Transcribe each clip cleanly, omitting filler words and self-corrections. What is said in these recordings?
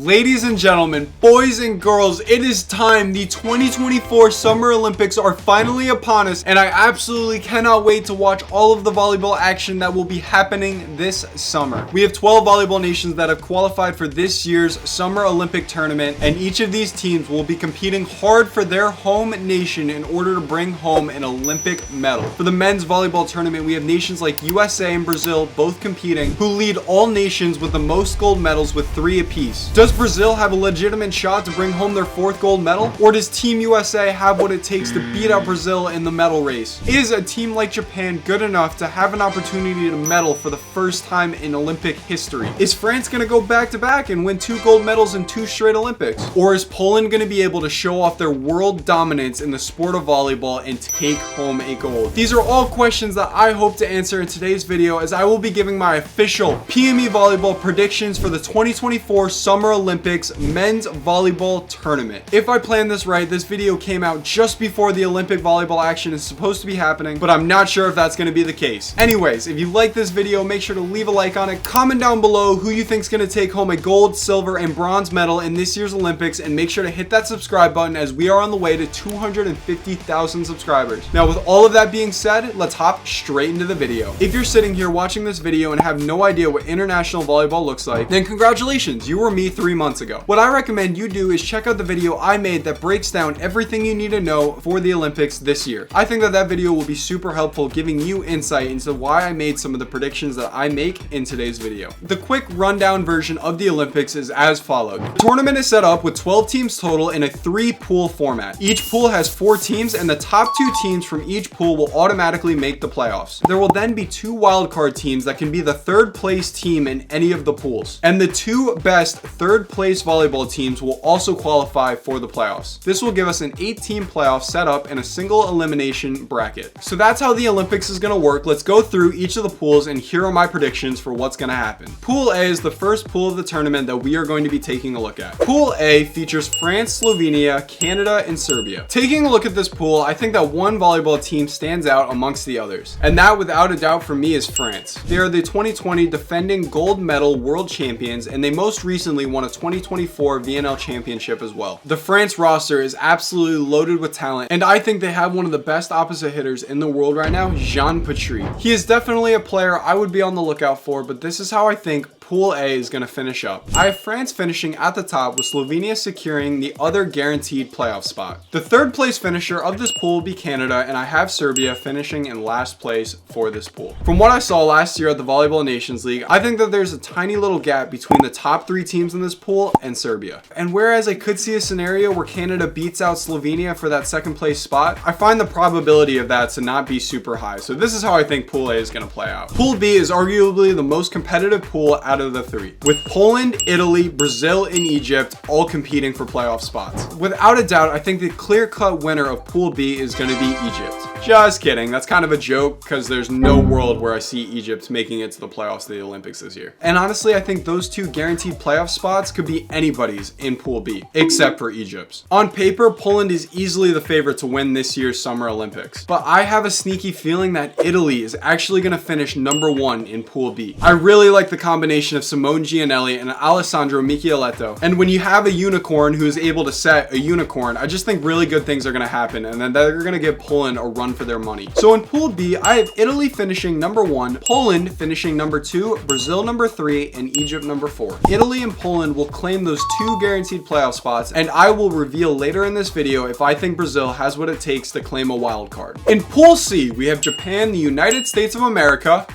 Ladies and gentlemen, boys and girls, it is time. The 2024 Summer Olympics are finally upon us, and I absolutely cannot wait to watch all of the volleyball action that will be happening this summer. We have 12 volleyball nations that have qualified for this year's Summer Olympic tournament, and each of these teams will be competing hard for their home nation in order to bring home an Olympic medal. For the men's volleyball tournament, we have nations like USA and Brazil both competing, who lead all nations with the most gold medals with 3 apiece. Does Brazil have a legitimate shot to bring home their 4th gold medal? Or does Team USA have what it takes to beat out Brazil in the medal race? Is a team like Japan good enough to have an opportunity to medal for the first time in Olympic history? Is France going to go back-to-back and win 2 gold medals in 2 straight Olympics? Or is Poland going to be able to show off their world dominance in the sport of volleyball and take home a gold? These are all questions that I hope to answer in today's video, as I will be giving my official PME Volleyball predictions for the 2024 Summer Olympics men's volleyball tournament. If I planned this right, this video came out just before the Olympic volleyball action is supposed to be happening, but I'm not sure if that's going to be the case. Anyways, if you like this video, make sure to leave a like on it, comment down below who you think is going to take home a gold, silver, and bronze medal in this year's Olympics, and make sure to hit that subscribe button as we are on the way to 250,000 subscribers. Now, with all of that being said, let's hop straight into the video. If you're sitting here watching this video and have no idea what international volleyball looks like, then congratulations, you were me 3 months ago. What I recommend you do is check out the video I made that breaks down everything you need to know for the Olympics this year. I think that video will be super helpful, giving you insight into why I made some of the predictions that I make in today's video. The quick rundown version of the Olympics is as followed. The tournament is set up with 12 teams total in a 3-pool format. Each pool has 4 teams, and the top 2 teams from each pool will automatically make the playoffs. There will then be 2 wildcard teams that can be the 3rd place team in any of the pools, and the 2 best 3rd place volleyball teams will also qualify for the playoffs. This will give us an 8-team playoff set up in a single elimination bracket. So that's how the Olympics is going to work. Let's go through each of the pools, and here are my predictions for what's going to happen. Pool A is the first pool of the tournament that we are going to be taking a look at. Pool A features France, Slovenia, Canada, and Serbia. Taking a look at this pool, I think that one volleyball team stands out amongst the others, and that without a doubt for me is France. They are the 2020 defending gold medal world champions, and they most recently won a 2024 VNL championship as well. The France roster is absolutely loaded with talent, and I think they have one of the best opposite hitters in the world right now, JUMPLETE. He is definitely a player I would be on the lookout for, but this is how I think Pool A is going to finish up. I have France finishing at the top, with Slovenia securing the other guaranteed playoff spot. The 3rd place finisher of this pool will be Canada, and I have Serbia finishing in last place for this pool. From what I saw last year at the Volleyball Nations League, I think that there's a tiny little gap between the top 3 teams in this pool and Serbia. And whereas I could see a scenario where Canada beats out Slovenia for that 2nd place spot, I find the probability of that to not be super high. So this is how I think Pool A is going to play out. Pool B is arguably the most competitive pool out of the 3, with Poland, Italy, Brazil, and Egypt all competing for playoff spots. Without a doubt, I think the clear-cut winner of Pool B is going to be Egypt. Just kidding, that's kind of a joke, because there's no world where I see Egypt making it to the playoffs of the Olympics this year. And honestly, I think those 2 guaranteed playoff spots could be anybody's in Pool B, except for Egypt's. On paper, Poland is easily the favorite to win this year's Summer Olympics, but I have a sneaky feeling that Italy is actually going to finish number 1 in Pool B. I really like the combination of Simone Giannelli and Alessandro Michieletto, and when you have a unicorn who is able to set a unicorn, I just think really good things are going to happen, and then they're going to give Poland a run for their money. So in Pool B, I have Italy finishing number 1, Poland finishing number 2, Brazil number 3, and Egypt number 4. Italy and Poland will claim those 2 guaranteed playoff spots, and I will reveal later in this video if I think Brazil has what it takes to claim a wild card. In Pool C, we have Japan, the United States of America,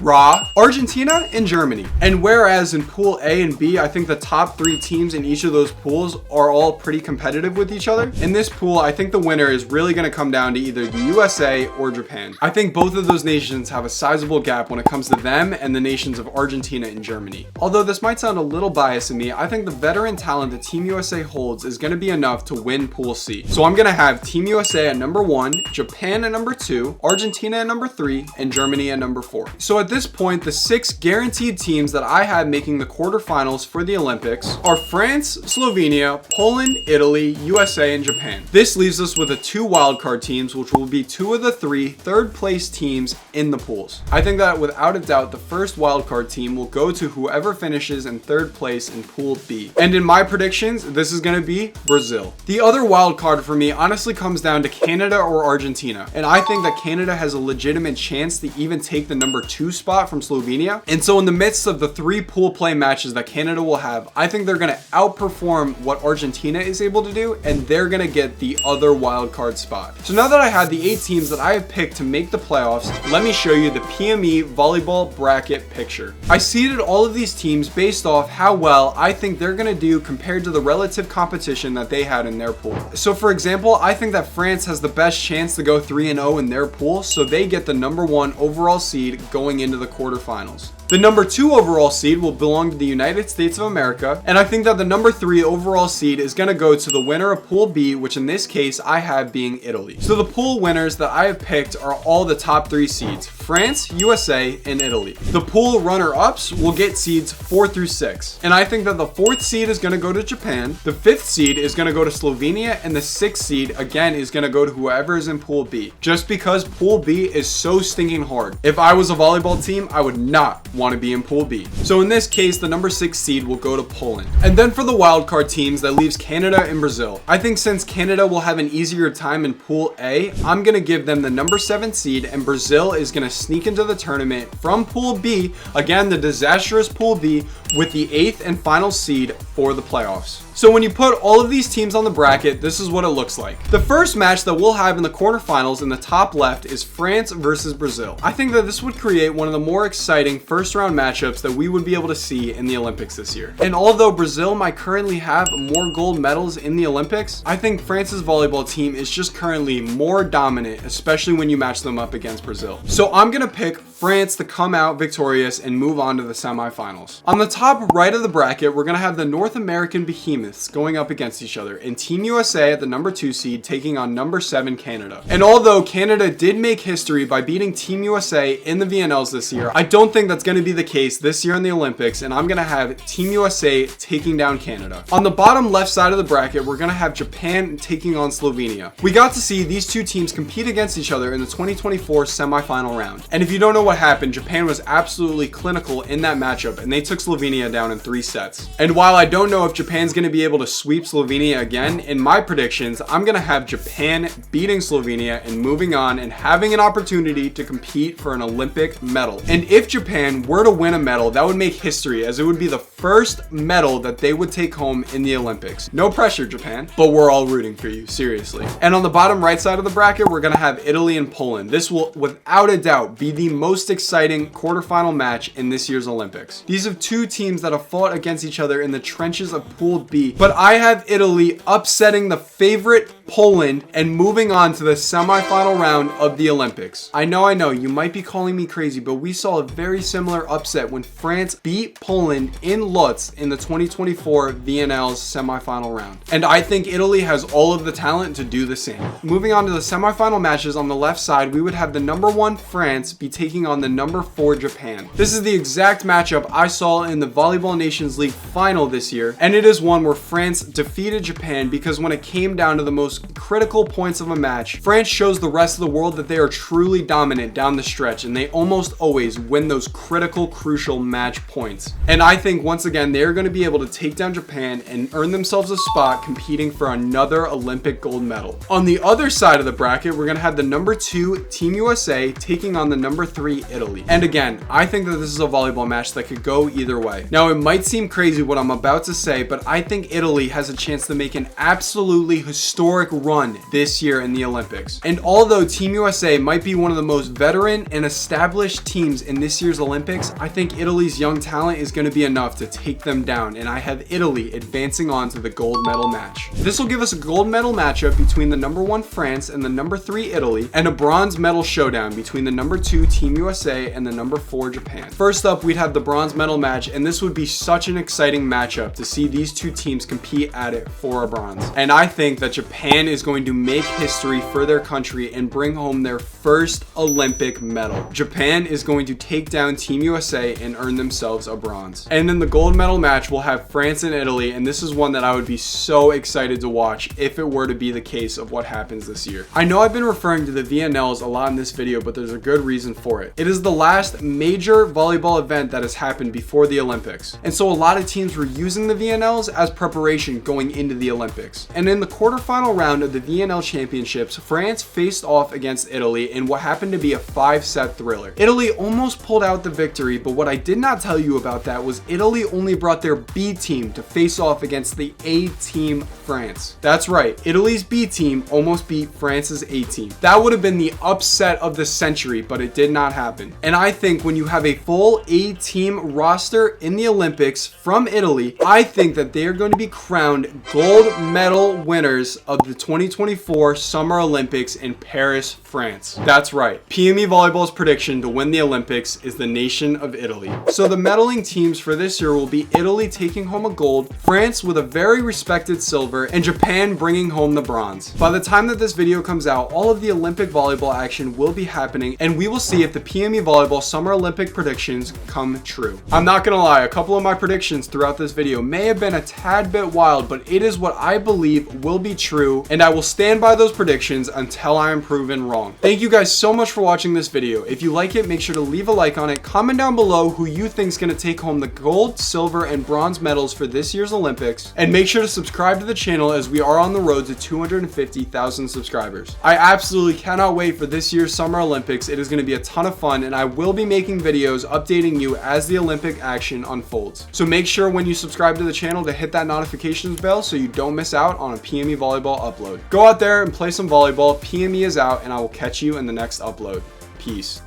Argentina, and Germany. And whereas in Pool A and B, I think the top 3 teams in each of those pools are all pretty competitive with each other, in this pool, I think the winner is really going to come down to either the USA or Japan. I think both of those nations have a sizable gap when it comes to them and the nations of Argentina and Germany. Although this might sound a little biased to me, I think the veteran talent that Team USA holds is going to be enough to win Pool C. So I'm going to have Team USA at number 1, Japan at number 2, Argentina at number 3, and Germany at number 4. So at this point, the 6 guaranteed teams that I had making the quarterfinals for the Olympics are France, Slovenia, Poland, Italy, USA, and Japan. This leaves us with the 2 wildcard teams, which will be 2 of the 3 third-place teams in the pools. I think that without a doubt, the first wildcard team will go to whoever finishes in 3rd place in Pool B. And in my predictions, this is going to be Brazil. The other wildcard for me honestly comes down to Canada or Argentina. And I think that Canada has a legitimate chance to even take the number 2 spot from Slovenia. And so in the midst of the 3 pool play matches that Canada will have, I think they're going to outperform what Argentina is able to do, and they're going to get the other wildcard spot. So now that I have the 8 teams that I have picked to make the playoffs, let me show you the PME volleyball bracket picture. I seeded all of these teams based off how well I think they're going to do compared to the relative competition that they had in their pool. So for example, I think that France has the best chance to go 3-0 in their pool, so they get the number 1 overall seed going into the quarterfinals. The number 2 overall seed will belong to the United States of America, and I think that the number 3 overall seed is going to go to the winner of Pool B, which in this case I have being Italy. So the pool winners that I have picked are all the top 3 seeds: France, USA, and Italy. The pool runner-ups will get seeds 4 through 6, and I think that the 4th seed is going to go to Japan, the 5th seed is going to go to Slovenia, and the 6th seed again is going to go to whoever is in Pool B, just because Pool B is so stinking hard. If I was a volleyball team, I would not want to be in Pool B. So in this case, the number 6 seed will go to Poland. And then for the wildcard teams, that leaves Canada and Brazil. I think since Canada will have an easier time in Pool A, I'm going to give them the number 7 seed, and Brazil is going to sneak into the tournament from Pool B, again the disastrous Pool B, with the 8th and final seed for the playoffs. So when you put all of these teams on the bracket, this is what it looks like. The first match that we'll have in the quarterfinals in the top left is France versus Brazil. I think that this would create one of the more exciting first round matchups that we would be able to see in the Olympics this year. And although Brazil might currently have more gold medals in the Olympics, I think France's volleyball team is just currently more dominant, especially when you match them up against Brazil. So I'm gonna pick France to come out victorious and move on to the semifinals. On the top right of the bracket, we're gonna have the North American behemoths going up against each other, and Team USA at the number 2 seed taking on number 7 Canada. And although Canada did make history by beating Team USA in the VNLs this year, I don't think that's going to be the case this year in the Olympics, and I'm going to have Team USA taking down Canada. On the bottom left side of the bracket, we're going to have Japan taking on Slovenia. We got to see these 2 teams compete against each other in the 2024 semifinal round. And if you don't know what happened, Japan was absolutely clinical in that matchup, and they took Slovenia down in 3 sets. And while I don't know if Japan's going to be able to sweep Slovenia again, in my predictions, I'm going to have Japan beating Slovenia and moving on and having an opportunity to compete for an Olympic medal. And if Japan were to win a medal, that would make history, as it would be the first medal that they would take home in the Olympics. No pressure, Japan, but we're all rooting for you, seriously. And on the bottom right side of the bracket, we're going to have Italy and Poland. This will, without a doubt, be the most exciting quarterfinal match in this year's Olympics. These are 2 teams that have fought against each other in the trenches of Pool B, but I have Italy upsetting the favorite Poland and moving on to the semifinal round of the Olympics. I know, you might be calling me crazy, but we saw a very similar upset when France beat Poland in Lutz in the 2024 VNL's semifinal round. And I think Italy has all of the talent to do the same. Moving on to the semifinal matches, on the left side, we would have the number 1 France be taking on the number 4 Japan. This is the exact matchup I saw in the Volleyball Nations League final this year, and it is one where France defeated Japan because when it came down to the most critical points of a match, France shows the rest of the world that they are truly dominant down the stretch, and they almost always win those critical, crucial match points. And I think once again, they are going to be able to take down Japan and earn themselves a spot competing for another Olympic gold medal. On the other side of the bracket, we're going to have the number 2 Team USA taking on the number 3 Italy. And again, I think that this is a volleyball match that could go either way. Now, it might seem crazy what I'm about to say, but I think Italy has a chance to make an absolutely historic run this year in the Olympics. And although Team USA might be one of the most veteran and established teams in this year's Olympics, I think Italy's young talent is going to be enough to take them down, and I have Italy advancing on to the gold medal match. This will give us a gold medal matchup between the number 1 France and the number 3 Italy, and a bronze medal showdown between the number 2 Team USA and the number 4 Japan. First up, we'd have the bronze medal match, and this would be such an exciting matchup to see these two teams compete at it for a bronze. And I think that Japan is going to make history for their country and bring home their first Olympic medal. Japan is going to take down Team USA and earn themselves a bronze. And then the gold medal match will have France and Italy, and this is one that I would be so excited to watch if it were to be the case of what happens this year. I know I've been referring to the VNLs a lot in this video, but there's a good reason for it. It is the last major volleyball event that has happened before the Olympics. And so a lot of teams were using the VNLs as preparation going into the Olympics. And in the quarterfinal round of the VNL championships, France faced off against Italy in what happened to be a 5-set thriller. Italy almost pulled out the victory, but what I did not tell you about that was Italy only brought their B team to face off against the A team France. That's right, Italy's B team almost beat France's A team. That would have been the upset of the century, but it did not happen. And I think when you have a full A team roster in the Olympics from Italy, I think that they are going to be crowned gold medal winners of the 2024 Summer Olympics in Paris, France. That's right, PME Volleyball's prediction to win the Olympics is the nation of Italy. So the medaling teams for this year will be Italy taking home a gold, France with a very respected silver, and Japan bringing home the bronze. By the time that this video comes out, all of the Olympic volleyball action will be happening, and we will see if the PME Volleyball Summer Olympic predictions come true. I'm not gonna lie, a couple of my predictions throughout this video may have been a tad bit wild, but it is what I believe will be true, and I will stand by those predictions until I am proven wrong. Thank you guys so much for watching this video. If you like it, make sure to leave a like on it, comment down below who you think is gonna take home the gold, silver, and bronze medals for this year's Olympics, and make sure to subscribe to the channel as we are on the road to 250,000 subscribers. I absolutely cannot wait for this year's Summer Olympics. It is going to be a ton of fun, and I will be making videos updating you as the Olympic action unfolds. So make sure when you subscribe to the channel to hit that notifications bell so you don't miss out on a PME Volleyball upload. Go out there and play some volleyball. PME is out, and I will catch you in the next upload. Peace.